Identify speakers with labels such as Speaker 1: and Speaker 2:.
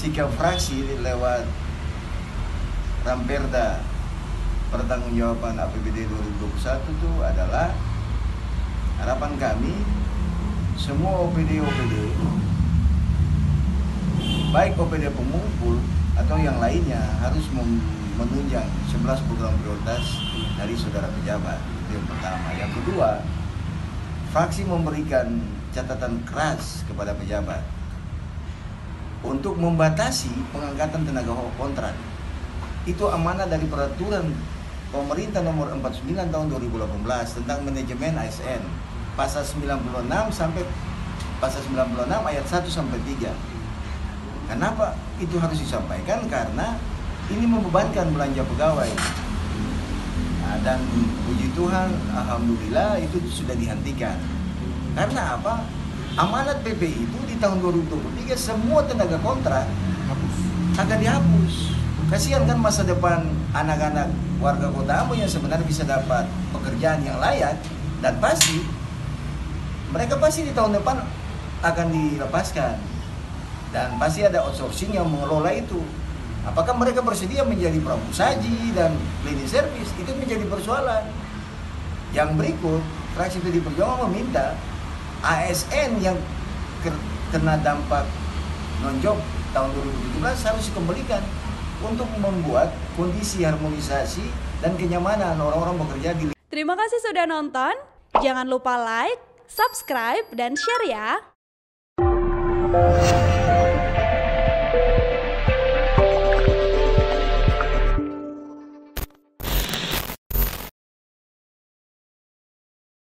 Speaker 1: sikap fraksi lewat Ramperda pertanggungjawaban APBD 2021 itu adalah harapan kami semua OPD baik OPD pengumpul atau yang lainnya harus menunjang 11 program prioritas dari saudara pejabat. Itu yang pertama. Yang kedua, fraksi memberikan catatan keras kepada pejabat untuk membatasi pengangkatan tenaga kontrak. Itu amanah dari peraturan pemerintah nomor 49 tahun 2018 tentang manajemen ASN pasal 96 sampai pasal 96 ayat 1 sampai 3. Kenapa itu harus disampaikan? Karena ini membebankan belanja pegawai. Nah, dan puji Tuhan, alhamdulillah itu sudah dihentikan. Karena apa? Amanat PP itu di tahun 2023 semua tenaga kontrak akan dihapus. Kasihan kan masa depan anak-anak warga Kota Ambon yang sebenarnya bisa dapat pekerjaan yang layak dan pasti mereka pasti di tahun depan akan dilepaskan dan pasti ada outsourcing yang mengelola itu. Apakah mereka bersedia menjadi pramusaji dan cleaning service? Itu menjadi persoalan. Yang berikut, fraksi PD Perjuangan meminta ASN yang kena dampak non-job tahun 2017 harus dikembalikan untuk membuat kondisi harmonisasi dan kenyamanan orang-orang bekerja di.
Speaker 2: Terima kasih sudah nonton. Jangan lupa like, subscribe, dan share ya.